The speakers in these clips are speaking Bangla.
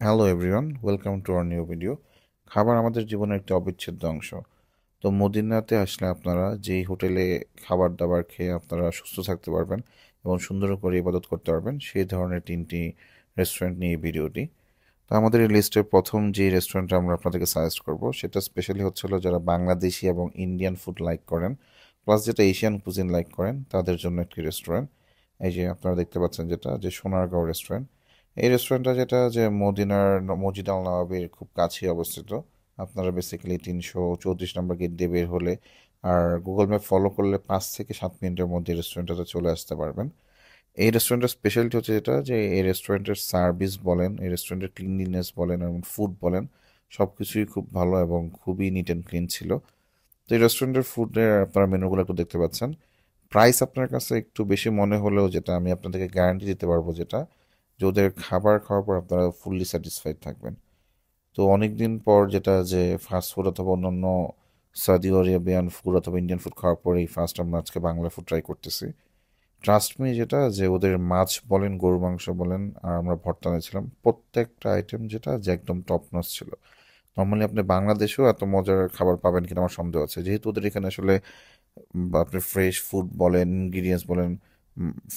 Hello everyone, welcome to our new video. খাবার আমাদের জীবনের একটি অবিচ্ছেদ্য অংশ। তো মদিনাতে আসলে আপনারা যেই হোটেলে খাবার দাবার খেয়ে আপনারা সুস্থ থাকতে পারবেন এবং সুন্দর করে ইবাদত করতে পারবেন, সেই ধরনের 3টি রেস্টুরেন্ট নিয়ে এই ভিডিওটি। তো আমাদের এই লিস্টের প্রথম যে রেস্টুরেন্টটা আমরা আপনাদেরকে সাজেস্ট করব, সেটা স্পেশালি হচ্ছিল যারা বাংলাদেশি এবং ইন্ডিয়ান ফুড লাইক করেন, প্লাস যেটা এশিয়ান কুজিন লাইক করেন, তাদের জন্য একটি রেস্টুরেন্ট। এই যে আপনারা দেখতে পাচ্ছেন যেটা যে সোনারগাঁও রেস্টুরেন্ট। এই রেস্টুরেন্টটা যেটা যে মসজিদ আল নবাবির খুব কাছেই অবস্থিত। আপনারা বেসিক্যালি 334 নম্বর গেট দিয়ে বের হলে আর গুগল ম্যাপ ফলো করলে 5 থেকে 7 মিনিটের মধ্যে রেস্টুরেন্টটাতে চলে আসতে পারবেন। এই রেস্টুরেন্টের স্পেশালিটি হচ্ছে যেটা যে এই রেস্টুরেন্টের সার্ভিস বলেন, এই রেস্টুরেন্টের ক্লিনলিনেস বলেন এবং ফুড বলেন, সব কিছুই খুব ভালো এবং খুবই নিট অ্যান্ড ক্লিন ছিল। তো এই রেস্টুরেন্টের ফুডের আপনারা মেনুগুলো একটু দেখতে পাচ্ছেন। প্রাইস আপনার কাছে একটু বেশি মনে হলেও যেটা আমি আপনাদেরকে গ্যারান্টি দিতে পারবো যেটা যে ওদের খাবার খাওয়ার পর আপনারা ফুললি স্যাটিসফাইড থাকবেন। তো অনেক দিন পর যেটা যে ফাস্ট ফুড অথবা অন্যান্য সৌদি আরবিয়ান ফুড অথবা ইন্ডিয়ান ফুড খাওয়ার পর এই ফার্স্ট আমরা আজকে বাংলা ফুড ট্রাই করতেছি। ট্রাস্ট মি, যেটা যে ওদের মাছ বলেন, গরু মাংস বলেন, আর আমরা ভর্তা নিয়েছিলাম, প্রত্যেকটা আইটেম যেটা যে একদম টপ নচ ছিল। নর্মালি আপনি বাংলাদেশেও এত মজার খাবার পাবেন কিনা আমার সন্দেহ আছে, যেহেতু ওদের এখানে আসলে আপনি ফ্রেশ ফুড বলেন, ইনগ্রিডিয়েন্টস বলেন,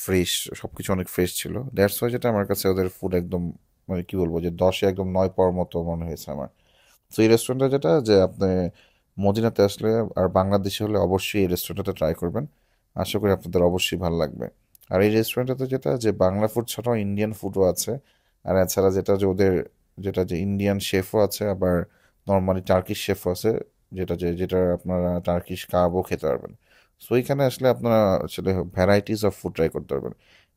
ফ্রেশ, সব কিছু অনেক ফ্রেশ ছিল। দ্যাটস ওয়াই যেটা আমার কাছে ওদের ফুড একদম, মানে কি বলবো, যে 10-এ একদম 9 পাওয়ার মতো মনে হয়েছে আমার। তো এই রেস্টুরেন্টটা যেটা যে আপনি মদিনাতে আসলে আর বাংলাদেশে হলে অবশ্যই এই রেস্টুরেন্টটা ট্রাই করবেন। আশা করি আপনাদের অবশ্যই ভালো লাগবে। আর এই রেস্টুরেন্টটাতে যেটা যে বাংলা ফুড ছাড়াও ইন্ডিয়ান ফুডও আছে। আর এছাড়া যেটা যে ওদের যেটা যে ইন্ডিয়ান শেফও আছে, আবার নর্মালি টার্কিশ শেফও আছে, যেটা আপনারা টার্কিশ কাবাবও খেতে পারবেন। সো এখানে আসলে আপনারা আসলে ভ্যারাইটিস অফ ফুড ট্রাই করতে পারবেন।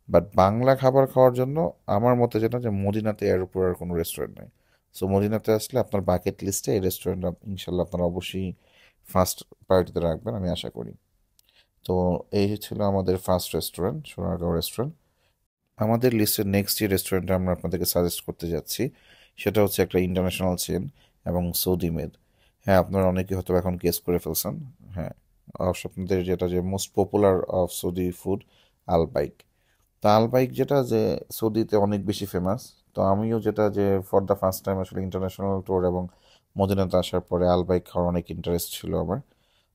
বাট বাংলা খাবার খাওয়ার জন্য আমার মতে যেটা যে মদিনাতে এর উপর আর কোনো রেস্টুরেন্ট নেই। সো মদিনাতে আসলে আপনার বাকেট লিস্টে এই রেস্টুরেন্ট ইনশাল্লাহ আপনারা অবশ্যই ফার্স্ট প্রায়োরিটিতে রাখবেন, আমি আশা করি। তো এই ছিল আমাদের ফার্স্ট রেস্টুরেন্ট, সোনারগাঁও রেস্টুরেন্ট। আমাদের লিস্টের নেক্সট যে রেস্টুরেন্টটা আমরা আপনাদেরকে সাজেস্ট করতে যাচ্ছি, সেটা হচ্ছে একটা ইন্টারন্যাশনাল চেন এবং সৌদি মেড। হ্যাঁ, আপনারা অনেকে হয়তো এখন গেস করে ফেলছেন। হ্যাঁ, আপনাদের যেটা যে most popular of Saudi food, Al Baik. তা আলবাইক যেটা যে সৌদিতে অনেক বেশি ফেমাস। তো আমিও যেটা যে ফর দ্য ফার্স্ট টাইম আসলে ইন্টারন্যাশনাল ট্যুর এবং মদিনাতে আসার পরে আলবাইক খাওয়ার অনেক ইন্টারেস্ট ছিল আমার।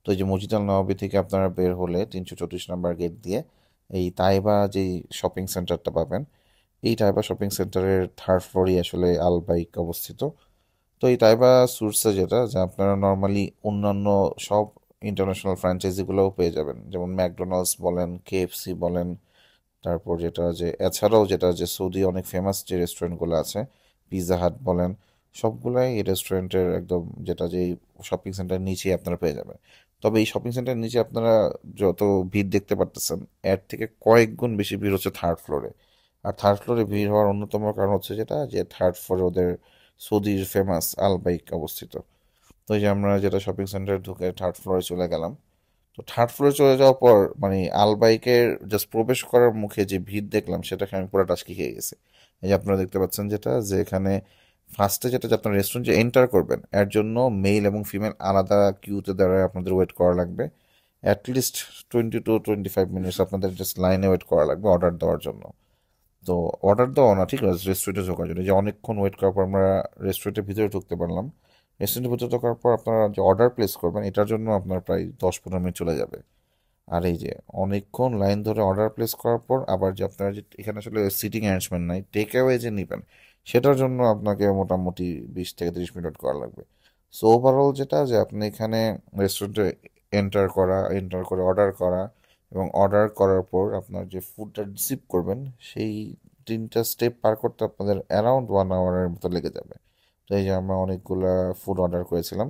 তো এই যে মসজিদ আল নবাবী থেকে আপনারা বের হলে 334 নম্বর গেট দিয়ে এই তাইবা যেই শপিং সেন্টারটা পাবেন, এই তাইবা শপিং সেন্টারের থার্ড ফ্লোরে আসলে আলবাইক অবস্থিত। তো এই তাইবা সুটসে যেটা যে আপনারা নর্মালি অন্যান্য সব ইন্টারন্যাশনাল ফ্র্যাঞ্চাইজিগুলোও পেয়ে যাবেন, যেমন ম্যাকডোনাল্ডস বলেন, কেএফসি বলেন, তারপর যেটা যে এছাড়াও যেটা যে সৌদি অনেক ফেমাস যে রেস্টুরেন্টগুলো আছে, পিৎজা হাট বলেন, সবগুলাই এই রেস্টুরেন্টের একদম যেটা যে শপিং সেন্টারের নিচেই আপনারা পেয়ে যাবেন। তবে এই শপিং সেন্টারের নিচে আপনারা যত ভিড় দেখতে পারতেছেন, এর থেকে কয়েক গুণ বেশি ভিড় হচ্ছে থার্ড ফ্লোরে। আর থার্ড ফ্লোরে ভিড় হওয়ার অন্যতম কারণ হচ্ছে যেটা যে থার্ড ফ্লোরে ওদের সৌদির ফেমাস আলবাইক অবস্থিত। তো এই যে আমরা যেটা শপিং সেন্টারে ঢুকে থার্ড ফ্লোরে চলে গেলাম। তো থার্ড ফ্লোরে চলে যাওয়ার পর মানে আলবাইকের জাস্ট প্রবেশ করার মুখে যে ভিড় দেখলাম, সেটাকে আমি পুরো টাচকি খেয়ে গেছি। এই যে আপনারা দেখতে পাচ্ছেন যেটা যে এখানে ফার্স্টে যেটা যে আপনার রেস্টুরেন্ট যে এন্টার করবেন, এর জন্য মেল এবং ফিমেল আলাদা কিউতে দাঁড়ায় আপনাদের ওয়েট করা লাগবে। অ্যাটলিস্ট 20 to 25 মিনিটস আপনাদের জাস্ট লাইনে ওয়েট করা লাগবে অর্ডার দেওয়ার জন্য। তো অর্ডার দেওয়া না, ঠিক আছে, রেস্টুরেন্টে ঢোকার জন্য যে অনেকক্ষণ ওয়েট করার পর আমরা রেস্টুরেন্টের ভিতরে ঢুকতে পারলাম। রেস্টুরেন্টের ভিতরে ঢোকার পর আপনারা যে অর্ডার প্লেস করবেন, এটার জন্য আপনার প্রায় 10-15 মিনিট চলে যাবে। আর এই যে অনেকক্ষণ লাইন ধরে অর্ডার প্লেস করার পর আবার যে আপনারা যে এখানে আসলে সিটিং অ্যারেঞ্জমেন্ট নাই, টেক অ্যাওয়ে যে নেবেন, সেটার জন্য আপনাকে মোটামুটি 20 থেকে 30 মিনিট ওয়েট করা লাগবে। সো ওভারঅল যেটা যে আপনি এখানে রেস্টুরেন্টে এন্টার করে অর্ডার করা এবং অর্ডার করার পর আপনার যে ফুডটা রিসিভ করবেন, সেই 3টা স্টেপ পার করতে আপনাদের অ্যারাউন্ড 1 আওয়ারের মতো লেগে যাবে। তো এই যে আমরা অনেকগুলা ফুড অর্ডার করেছিলাম।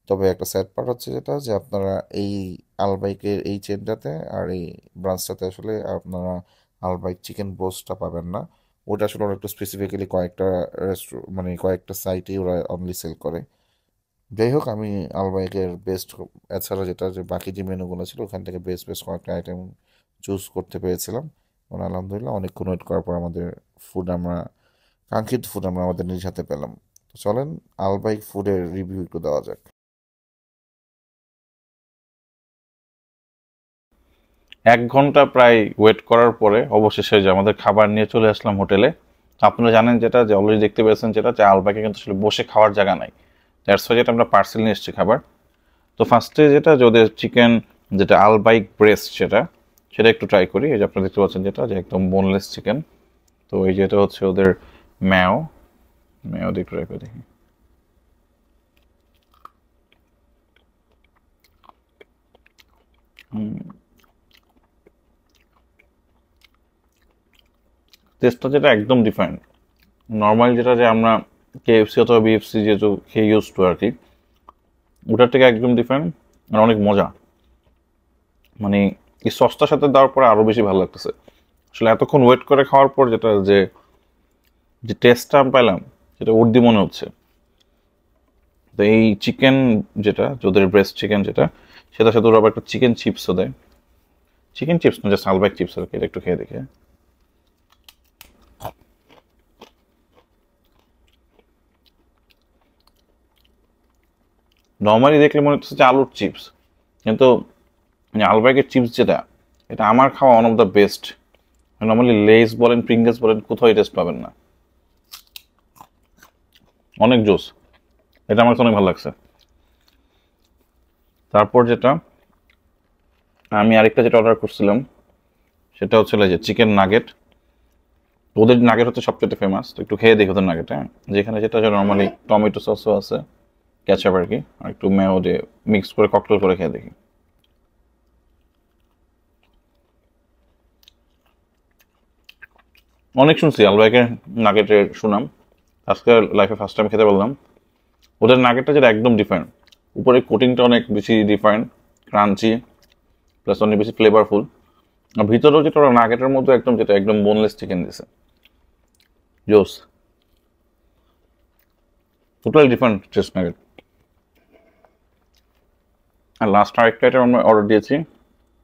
তবে একটা স্যাড পার্ট হচ্ছে যেটা যে আপনারা এই আলবাইকের এই চেনটাতে আর এই ব্রাঞ্চটাতে আসলে আপনারা আলবাইক চিকেন ব্রোস্টটা পাবেন না। ওটা আসলে ওরা একটু স্পেসিফিক্যালি কয়েকটা মানে কয়েকটা সাইটেই ওরা অনলি সেল করে। যাই হোক, আমি আলবাইকের বেস্ট, এছাড়া যেটা যে বাকি যে মেনুগুলো ছিল ওখান থেকে বেস্ট বেস্ট কয়েকটা আইটেম চুজ করতে পেরেছিলাম এবং আলহামদুলিল্লাহ অনেকক্ষণ ওয়েট করার পর আমাদের ফুড আমরা কাঙ্ক্ষিত ফুড আমরা আমাদের নিজ হাতে পেলাম। তো চলেন আলবাইক ফুডের রিভিউ একটু দেওয়া যাক। 1 ঘন্টা প্রায় ওয়েট করার পরে অবশেষে যে আমাদের খাবার নিয়ে চলে আসলাম হোটেলে। আপনারা জানেন যেটা যে অলরেডি দেখতে পেয়েছেন যেটা যে আলবাইকে কিন্তু আসলে বসে খাওয়ার জায়গা নাই, দ্যাটস ওয়াই যেটা আমরা পার্সেল নিয়ে এসেছি খাবার। তো ফার্স্টে যেটা যে ওদের চিকেন যেটা আলবাইক ব্রেস্ট সেটা সেটা একটু ট্রাই করি। এই যে আপনারা দেখতে পাচ্ছেন যেটা যে একদম বোনলেস চিকেন। তো এই যেটা হচ্ছে ওদের ম্যাও ম্যাও দিয়ে একটু ট্রাই করে দেখি। টেস্টটা যেটা একদম ডিফারেন্ট। নর্মালি যেটা যে আমরা কেএফসি অথবা বিএফসি যেহেতু খেয়ে ইউজ টু আর কি, ওটার থেকে একদম ডিফারেন্ট আর অনেক মজা। মানে এই সসটার সাথে দেওয়ার পরে আরও বেশি ভালো লাগতেছে। আসলে এতক্ষণ ওয়েট করে খাওয়ার পর যেটা যে যে টেস্টটা আমি পাইলাম সেটা উর্দি মনে হচ্ছে। তো এই চিকেন যেটা ওদের ব্রেস্ট চিকেন যেটা সেটার সাথে ওরা আবার একটা চিকেন চিপসও দেয়। চিকেন চিপস না, জাস্ট আলবাইক চিপস আর কি। এটা একটু খেয়ে দেখে। নর্মালি দেখলে মনে হচ্ছে যে আলুর চিপস, কিন্তু আলবাইকের চিপস যেটা এটা আমার খাওয়া one of the best. Normally less বলেন প্রিঙ্গলস বলেন কোথাও এই টেস্ট পাবেন না। অনেক জোস, এটা আমার কাছে অনেক ভালো লাগছে। তারপর যেটা আমি আরেকটা যেটা অর্ডার করছিলাম সেটা হচ্ছে যে চিকেন নাগেট। ওদের নাগেট হচ্ছে সবচেয়ে ফেমাস। তো একটু খেয়ে দেখি ওদের নাগেট। হ্যাঁ, যেখানে যেটা নর্মালি টমেটো সসও আছে, ক্যাচাপ আর কি, আর একটু ম্যাও দিয়ে মিক্স করে ককটেল করে খেয়ে দেখি। অনেক শুনছি আলবাইকের নাগেটের সুনাম, আজকে লাইফে ফার্স্ট টাইম খেতে বললাম। ওদের নাগেটটা যেটা একদম ডিফারেন্ট, উপরে কোটিংটা অনেক বেশি ডিফারেন্ট, ক্রাঞ্চি প্লাস অনেক বেশি ফ্লেভারফুল। আর ভিতরেও যেটা ওরা নাগেটের মধ্যে একদম যেটা একদম বোনলেস চিকেন দিছে, জোস, টোটালি ডিফারেন্ট টেস্ট নাগেট। আর লাস্ট আরেকটা আইটেম আমরা অর্ডার দিয়েছি,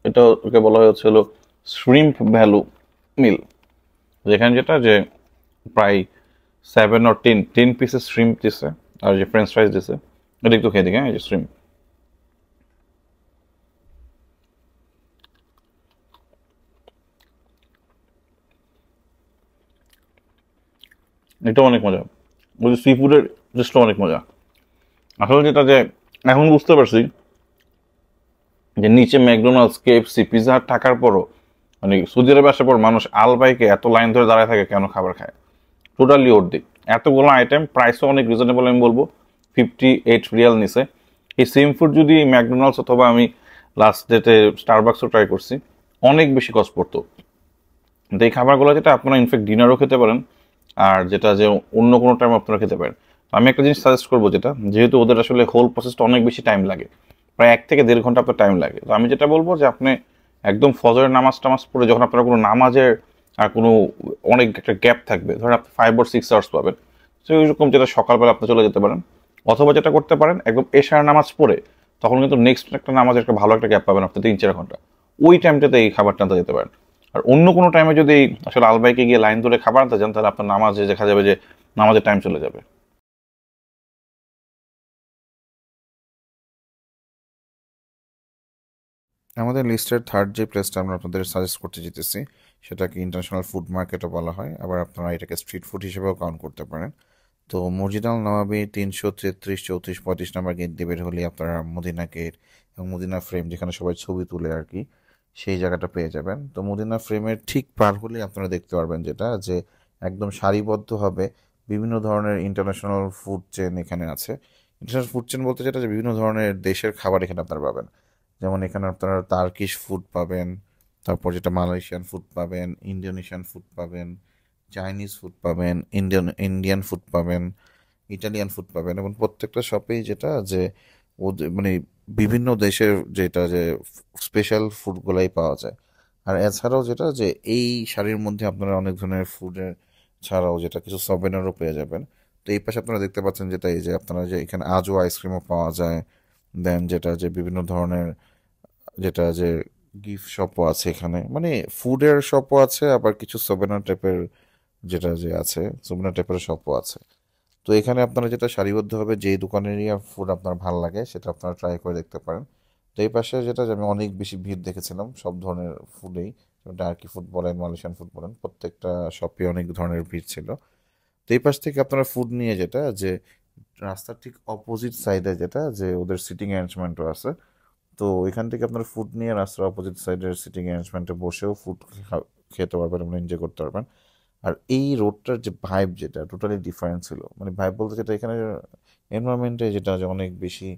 এটা ওকে বলা হয়েছিল শ্রিম্প ভ্যালু মিল, যেখানে যেটা যে প্রায় 7 or 10 পিসেস শ্রিম্প দিছে আর যে ফ্রেঞ্চ ফ্রাইস দিছে। এটা একটু খেয়ে দেখি। হ্যাঁ, এই যে শ্রিম্প, এটাও অনেক মজা। ওই যে সি ফুডের টেস্টটা অনেক মজা। আসলে যেটা যে এখন বুঝতে পারছি যে নিচে ম্যাকডোনাল্ডস কেএফসি পিৎজা হাট থাকার পরও মানে সৌদি আরবে আসার পর মানুষ আলবাইকে এত লাইন ধরে দাঁড়ায় থাকে কেন খাবার খায়। টোটালি অর্ধেক, এতগুলো আইটেম, প্রাইসও অনেক রিজনেবল আমি বলবো, 58 রিয়াল নিছে। এই সেম ফুড যদি ম্যাকডোনাল্ডস অথবা আমি লাস্ট ডেটে স্টারবাক্সও ট্রাই করছি, অনেক বেশি কস্ট পড়তো। কিন্তু এই খাবারগুলো যেটা আপনারা ইনফ্যাক্ট ডিনারও খেতে পারেন, আর যেটা যে অন্য কোনো টাইম আপনারা খেতে পারেন। আমি একটা জিনিস সাজেস্ট করবো, যেটা যেহেতু ওদের আসলে হোল প্রসেসটা অনেক বেশি টাইম লাগে, প্রায় 1 থেকে 1.5 ঘন্টা আপনার টাইম লাগে। তো আমি যেটা বলবো যে আপনি একদম ফজরের নামাজ টামাজ পড়ে যখন আপনারা কোনো নামাজের আর কোনো অনেক একটা গ্যাপ থাকবে, ধরেন আপনি 5 or 6 আওয়ার্স পাবেন, তো ওইরকম যেটা সকালবেলা আপনি চলে যেতে পারেন। অথবা যেটা করতে পারেন একদম এশার নামাজ পড়ে তখন কিন্তু নেক্সট একটা নামাজের একটা ভালো একটা গ্যাপ পাবেন আপনি 3-4 ঘন্টা, ওই টাইমটাতে এই খাবারটা আনতে যেতে পারেন। আর অন্য কোনো টাইমে যদি আসলে আলবাইকে গিয়ে লাইন ধরে খাবার আনতে যান তাহলে আপনার নামাজে দেখা যাবে যে নামাজের টাইম চলে যাবে। আমাদের লিস্টের থার্ড যে প্লেসটা আমরা আপনাদের সাজেস্ট করতে যেতেছি সেটাকে ইন্টারন্যাশনাল ফুড মার্কেটও বলা হয়, আবার আপনারা এটাকে স্ট্রিট ফুড হিসেবেও কাউন্ট করতে পারেন। তো মসজিদ আল নওয়াবী 333, 34, 35 নম্বর গেট দিয়ে বের হলে আপনারা মদিনা গেট এবং মদিনা ফ্রেম, যেখানে সবাই ছবি তুলে আর কি, সেই জায়গাটা পেয়ে যাবেন। তো মদিনা ফ্রেমের ঠিক পার হলে আপনারা দেখতে পারবেন যেটা যে একদম সারিবদ্ধভাবে বিভিন্ন ধরনের ইন্টারন্যাশনাল ফুড চেন এখানে আছে। ইন্টারন্যাশনাল ফুড চেন বলতে যেটা যে বিভিন্ন ধরনের দেশের খাবার এখানে আপনারা পাবেন। যেমন এখানে আপনারা টার্কিশ ফুড পাবেন, তারপর যেটা মালয়েশিয়ান ফুড পাবেন, ইন্দোনেশিয়ান ফুড পাবেন, চাইনিজ ফুড পাবেন, ইন্ডিয়ান ফুড পাবেন, ইটালিয়ান ফুড পাবেন, এবং প্রত্যেকটা শপেই যেটা যে ওদের মানে বিভিন্ন দেশের যেটা যে স্পেশাল ফুডগুলাই পাওয়া যায়। আর এছাড়াও যেটা যে এই শাড়ির মধ্যে আপনারা অনেক ধরনের ফুডের ছাড়াও যেটা কিছু সভেনারও পেয়ে যাবেন। তো এই পাশে আপনারা দেখতে পাচ্ছেন যেটা এই যে আপনারা যে এখানে আজও আইসক্রিমও পাওয়া যায়। দেন যেটা যে বিভিন্ন ধরনের যেটা যে গিফট শপও আছে এখানে, মানে ফুডের শপও আছে, আবার কিছু সোভেনার টাইপের যেটা যে আছে সোভেনার টাইপের শপও আছে। তো এখানে আপনারা যেটা সারিবদ্ধভাবে যেই দোকানেরই ফুড আপনার ভালো লাগে সেটা আপনারা ট্রাই করে দেখতে পারেন। তো এই পাশে যেটা যে আমি অনেক বেশি ভিড় দেখেছিলাম সব ধরনের ফুডেই, টার্কি ফুড বলেন মালয়েশিয়ান ফুড বলেন, প্রত্যেকটা শপে অনেক ধরনের ভিড় ছিল। তো এই পাশ থেকে আপনারা ফুড নিয়ে যেটা যে রাস্তার ঠিক অপোজিট সাইডে যেটা যে ওদের সিটিং অ্যারেঞ্জমেন্টও আছে, তো এখান থেকে আপনারা ফুড নিয়ে রাস্তার অপোজিট সাইডের সিটিং অ্যারেঞ্জমেন্টে বসেও ফুড খেতে পারবেন এবং এনজয় করতে পারবেন। আর এই রোডটার যে ভাইব যেটা টোটালি ডিফারেন্ট ছিল, মানে ভাইব বলতে যেটা এখানে এনভায়রনমেন্টে যেটা যে অনেক বেশি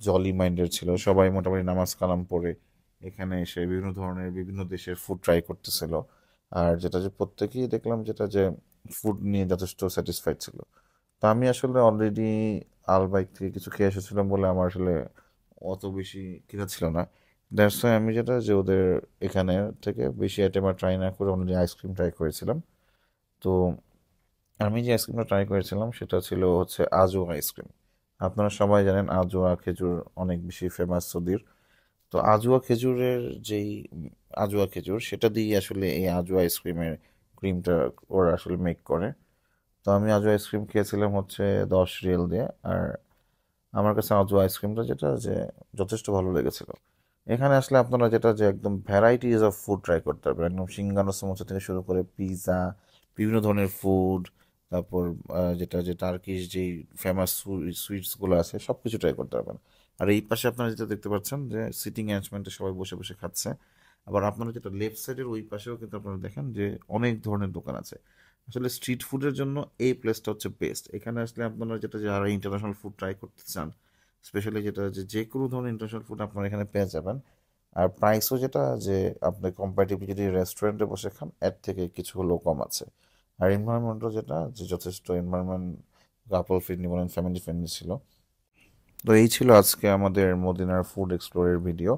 জলি মাইন্ডেড ছিল, সবাই মোটামুটি নামাজ কালাম পড়ে এখানে এসে বিভিন্ন ধরনের বিভিন্ন দেশের ফুড ট্রাই করতেছিল। আর যেটা যে প্রত্যেকেই দেখলাম যেটা যে ফুড নিয়ে যথেষ্ট স্যাটিসফাইড ছিল। তো আমি আসলে অলরেডি আলবাইক থেকে কিছু খেয়ে এসেছিলাম বলে আমার আসলে অত বেশি খিদা ছিল না। দ্যাটস ওয়াই আমি যেটা যে ওদের এখানে থেকে বেশি আইটেম আর ট্রাই না করে অলরেডি আইসক্রিম ট্রাই করেছিলাম। তো আমি যে আইসক্রিমটা ট্রাই করেছিলাম সেটা ছিল হচ্ছে আজওয়া আইসক্রিম। আপনারা সবাই জানেন আজওয়া খেজুর অনেক বেশি ফেমাস সৌদির। তো আজওয়া খেজুরের যেই আজওয়া খেজুর সেটা দিয়ে আসলে এই আজওয়া আইসক্রিমের ক্রিমটা ওরা আসলে মেক করে। তো আমি আজওয়া আইসক্রিম খেয়েছিলাম হচ্ছে 10 রিয়াল দিয়ে। আর আমার কাছে আজওয়া আইসক্রিমটা যেটা যে যথেষ্ট ভালো লেগেছিল। এখানে আসলে আপনারা যেটা যে একদম ভ্যারাইটিজ অফ ফুড ট্রাই করতে পারবেন, একদম সিঙ্গানো সমোসা থেকে শুরু করে পিৎজা, বিভিন্ন ধরনের ফুড, তারপর যেটা যে টার্কিশ যেই ফেমাস সুইটসগুলো আছে সব কিছু ট্রাই করতে পারবেন। আর এই পাশে আপনারা যেটা দেখতে পাচ্ছেন যে সিটিং অ্যারেঞ্জমেন্টে সবাই বসে বসে খাচ্ছে। আবার আপনারা যেটা লেফট সাইডের ওই পাশেও কিন্তু আপনারা দেখেন যে অনেক ধরনের দোকান আছে। আসলে স্ট্রিট ফুডের জন্য এই প্লেসটা হচ্ছে বেস্ট। এখানে আসলে আপনারা যেটা যারা ইন্টারন্যাশনাল ফুড ট্রাই করতে চান, স্পেশালি যেটা যে কোনো ধরনের ইন্টারন্যাশনাল ফুড আপনারা এখানে পেয়ে যাবেন। আর প্রাইসও যেটা যে আপনি কম্পারেটিভলি যদি রেস্টুরেন্টে বসে খান এর থেকে কিছু হলেও কম আছে। আর এনভায়রনমেন্টও যেটা যে যথেষ্ট এনভায়রনমেন্ট কাপল ফ্রেন্ডলি বলেন ফ্যামিলি ফ্রেন্ডলি ছিল। তো এই ছিল আজকে আমাদের মদিনার ফুড এক্সপ্লোরের ভিডিও।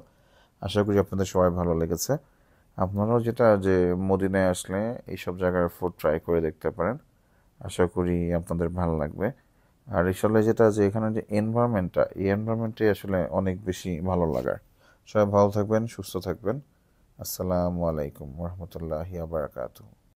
আশা করি আপনাদের সবাই ভালো লেগেছে। আপনারাও যেটা যে মদিনায় আসলে এইসব জায়গার ফুড ট্রাই করে দেখতে পারেন। আশা করি আপনাদের ভালো লাগবে। আর আসলে যেটা যে এখানে যে এনভায়রনমেন্টটা, এই এনভায়রনমেন্টে আসলে অনেক বেশি ভালো লাগার। সবাই ভালো থাকবেন, সুস্থ থাকবেন। আসসালামু আলাইকুম রহমতুল্লাহি আবরাকাতুহু।